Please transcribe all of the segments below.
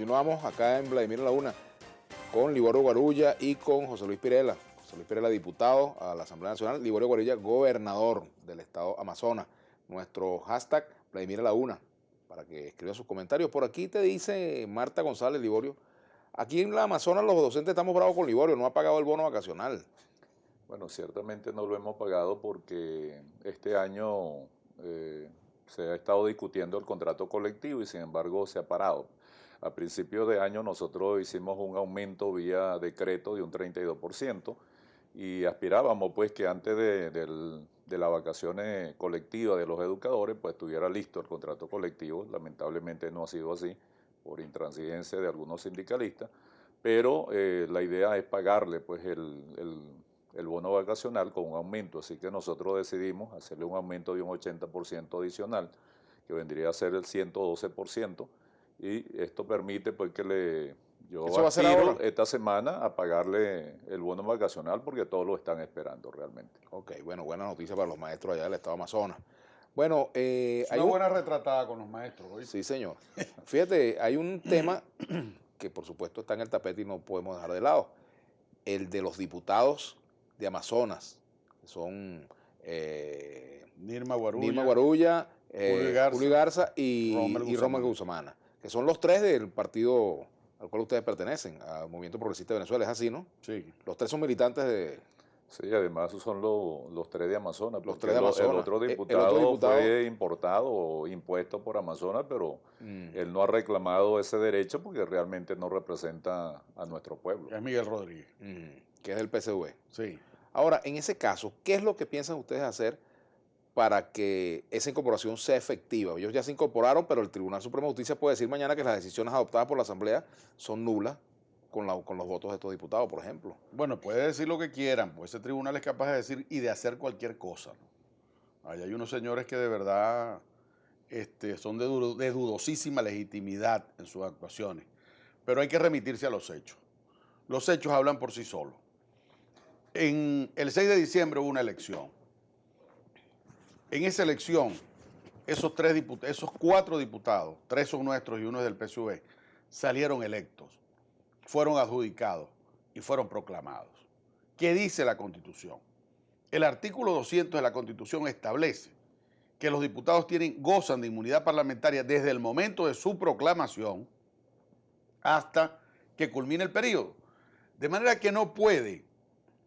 Continuamos acá en Vladimir en la Una con Liborio Guarulla y con José Luis Pirela. José Luis Pirela, diputado a la Asamblea Nacional. Liborio Guarulla, gobernador del estado Amazonas. Nuestro hashtag Vladimir en la Una, para que escriba sus comentarios. Por aquí te dice Marta González, Liborio, aquí en la Amazonas los docentes estamos bravos con Liborio, no ha pagado el bono vacacional. Bueno, ciertamente no lo hemos pagado porque este año se ha estado discutiendo el contrato colectivo y sin embargo se ha parado. A principios de año nosotros hicimos un aumento vía decreto de un 32% y aspirábamos pues que antes de las vacaciones colectivas de los educadores pues estuviera listo el contrato colectivo. Lamentablemente no ha sido así por intransigencia de algunos sindicalistas, pero la idea es pagarle pues el bono vacacional con un aumento, así que nosotros decidimos hacerle un aumento de un 80% adicional, que vendría a ser el 112%, y esto permite pues que yo aspiro esta semana a pagarle el bono vacacional porque todos lo están esperando realmente. Ok, bueno, buena noticia para los maestros allá del estado Amazonas. Bueno, es una buena retratada con los maestros, ¿oíste? Sí, señor. Fíjate, hay un tema que por supuesto está en el tapete y no podemos dejar de lado, el de los diputados de Amazonas, que son Nirma Guarulla, Julio Garza y Rommel Guzmán, que son los tres del partido al cual ustedes pertenecen, al Movimiento Progresista de Venezuela, ¿es así, no? Sí. Los tres son militantes de... Sí, además esos son los tres de Amazonas. Los tres de Amazonas. El otro diputado fue importado o impuesto por Amazonas, pero él no ha reclamado ese derecho porque realmente no representa a nuestro pueblo. Es Miguel Rodríguez. Que es del PSV. Sí. Ahora, en ese caso, ¿qué es lo que piensan ustedes hacer para que esa incorporación sea efectiva? Ellos ya se incorporaron, pero el Tribunal Supremo de Justicia puede decir mañana que las decisiones adoptadas por la Asamblea son nulas con los votos de estos diputados, por ejemplo. Bueno, puede decir lo que quieran, pues ese tribunal es capaz de decir y de hacer cualquier cosa, ¿no? Ahí hay unos señores que de verdad son de dudosísima legitimidad en sus actuaciones, pero hay que remitirse a los hechos. Los hechos hablan por sí solos. En el 6 de diciembre hubo una elección. En esa elección, esos 4 diputados, 3 son nuestros y uno es del PSV, salieron electos, fueron adjudicados y fueron proclamados. ¿Qué dice la Constitución? El artículo 200 de la Constitución establece que los diputados gozan de inmunidad parlamentaria desde el momento de su proclamación hasta que culmine el periodo. De manera que no puede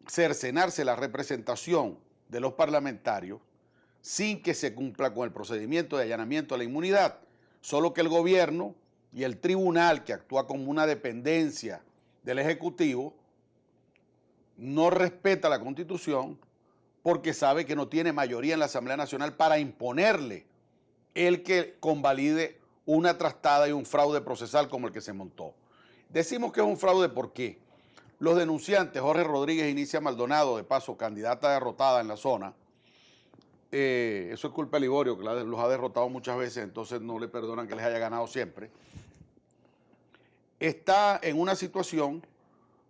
cercenarse la representación de los parlamentarios sin que se cumpla con el procedimiento de allanamiento a la inmunidad, solo que el gobierno y el tribunal, que actúa como una dependencia del Ejecutivo, no respeta la Constitución porque sabe que no tiene mayoría en la Asamblea Nacional para imponerle el que convalide una trastada y un fraude procesal como el que se montó. Decimos que es un fraude porque los denunciantes, Jorge Rodríguez y Nicia Maldonado, de paso candidata derrotada en la zona, eso es culpa de Liborio, que los ha derrotado muchas veces, entonces no le perdonan que les haya ganado siempre, está en una situación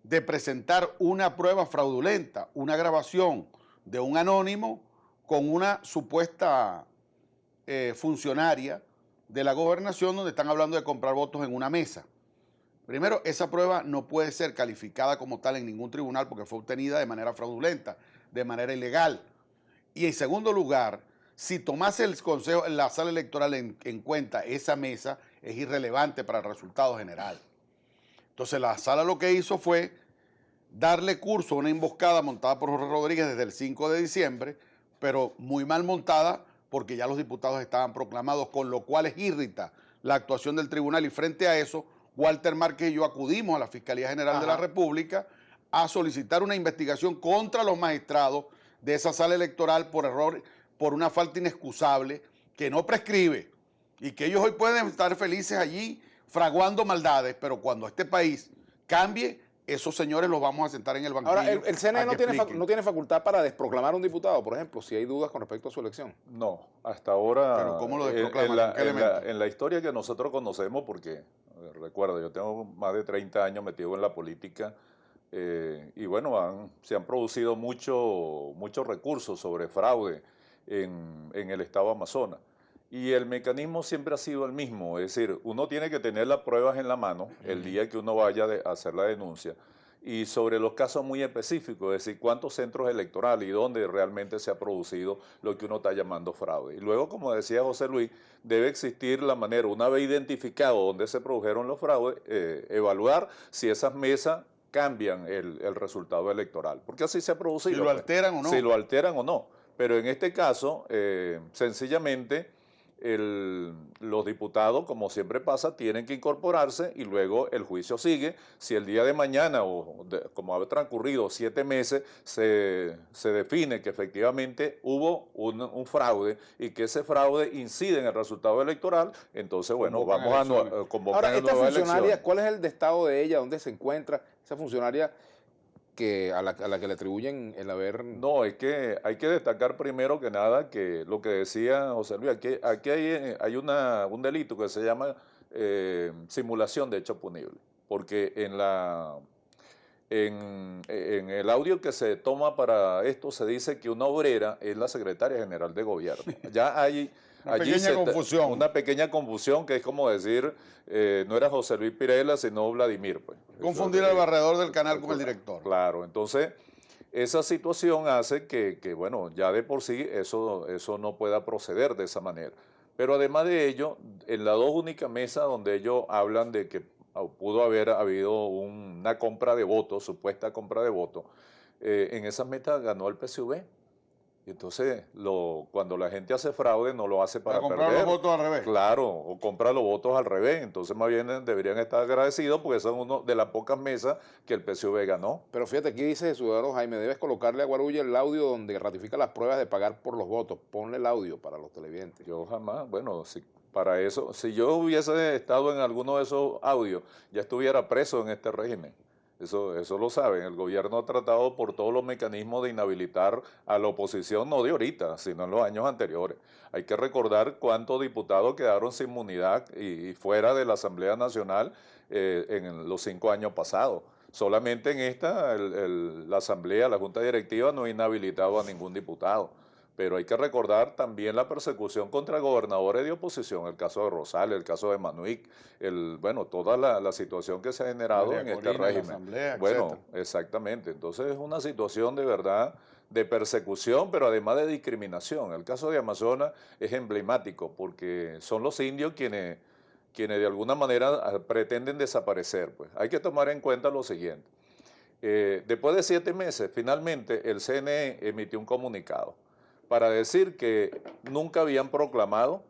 de presentar una prueba fraudulenta, una grabación de un anónimo con una supuesta funcionaria de la gobernación donde están hablando de comprar votos en una mesa. Primero, esa prueba no puede ser calificada como tal en ningún tribunal porque fue obtenida de manera fraudulenta, de manera ilegal. Y en segundo lugar, si tomase el Consejo, la sala electoral en cuenta esa mesa, es irrelevante para el resultado general. Entonces la sala lo que hizo fue darle curso a una emboscada montada por Jorge Rodríguez desde el 5 de diciembre, pero muy mal montada porque ya los diputados estaban proclamados, con lo cual es irrita la actuación del tribunal. Y frente a eso, Walter Márquez y yo acudimos a la Fiscalía General de la República a solicitar una investigación contra los magistrados de esa sala electoral por error, por una falta inexcusable que no prescribe y que ellos hoy pueden estar felices allí fraguando maldades, pero cuando este país cambie, esos señores los vamos a sentar en el banquillo. Ahora, el CNE no tiene facultad para desproclamar a un diputado, por ejemplo, si hay dudas con respecto a su elección. No, hasta ahora. ¿Pero cómo lo desproclaman? En la historia que nosotros conocemos, porque recuerda, yo tengo más de 30 años metido en la política y bueno, se han producido muchos recursos sobre fraude en el estado Amazonas. Y el mecanismo siempre ha sido el mismo, es decir, uno tiene que tener las pruebas en la mano el día que uno vaya a hacer la denuncia y sobre los casos muy específicos, es decir, cuántos centros electorales y dónde realmente se ha producido lo que uno está llamando fraude. Y luego, como decía José Luis, debe existir la manera, una vez identificado dónde se produjeron los fraudes, evaluar si esas mesas cambian el resultado electoral, porque así se ha producido. Si lo alteran o no. Si lo alteran o no. Pero en este caso, sencillamente, los diputados, como siempre pasa, tienen que incorporarse y luego el juicio sigue. Si el día de mañana, como ha transcurrido 7 meses, se define que efectivamente hubo un fraude y que ese fraude incide en el resultado electoral, entonces, bueno, vamos a convocar Ahora, esta nuevas funcionaria, elecciones. ¿cuál es el estado de ella? ¿Dónde se encuentra esa funcionaria a la que le atribuyen el haber... No, es que hay que destacar primero que nada que lo que decía José Luis, aquí hay un delito que se llama simulación de hecho punible, porque en el audio que se toma para esto se dice que una obrera es la secretaria general de gobierno. Ya hay una pequeña confusión que es como decir, no era José Luis Pirela, sino Vladimir. Pues. Confundir al barredor del canal con el director. Claro, entonces esa situación hace que, bueno, ya de por sí eso no pueda proceder de esa manera. Pero además de ello, en las 2 únicas mesas donde ellos hablan de que pudo haber habido una compra de votos, supuesta compra de votos, en esas mesas ganó el PSV. Entonces, cuando la gente hace fraude, no lo hace para comprar perder. los votos al revés. Claro, o compra los votos al revés. Entonces, más bien deberían estar agradecidos porque son una de las pocas mesas que el PSV ganó. Pero fíjate, aquí dice Ciudadano Jaime, debes colocarle a Guarulla el audio donde ratifica las pruebas de pagar por los votos. Ponle el audio para los televidentes. Yo jamás, bueno, para eso, si yo hubiese estado en alguno de esos audios, ya estuviera preso en este régimen. Eso lo saben. El gobierno ha tratado por todos los mecanismos de inhabilitar a la oposición, no de ahorita, sino en los años anteriores. Hay que recordar cuántos diputados quedaron sin inmunidad y fuera de la Asamblea Nacional en los 5 años pasados. Solamente en esta, la Asamblea, la Junta Directiva no ha inhabilitado a ningún diputado. Pero hay que recordar también la persecución contra gobernadores de oposición, el caso de Rosales, el caso de Manuic, bueno, toda la situación que se ha generado María en este Corina, régimen. la Asamblea, Bueno, etcétera. exactamente. Entonces es una situación de verdad de persecución, pero además de discriminación. El caso de Amazonas es emblemático porque son los indios quienes de alguna manera pretenden desaparecer. Pues hay que tomar en cuenta lo siguiente. Después de 7 meses, finalmente el CNE emitió un comunicado para decir que nunca habían proclamado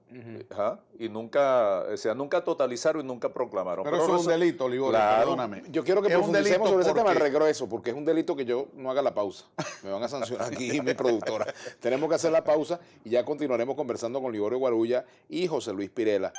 y nunca totalizaron y nunca proclamaron. Pero eso es un delito, Ligorio, claro, perdóname. Yo quiero que Es un profundicemos sobre ese delito tema de porque- regreso, porque es un delito que yo no haga la pausa. Me van a sancionar aquí mi productora. Tenemos que hacer la pausa y ya continuaremos conversando con Ligorio Guarulla y José Luis Pirela.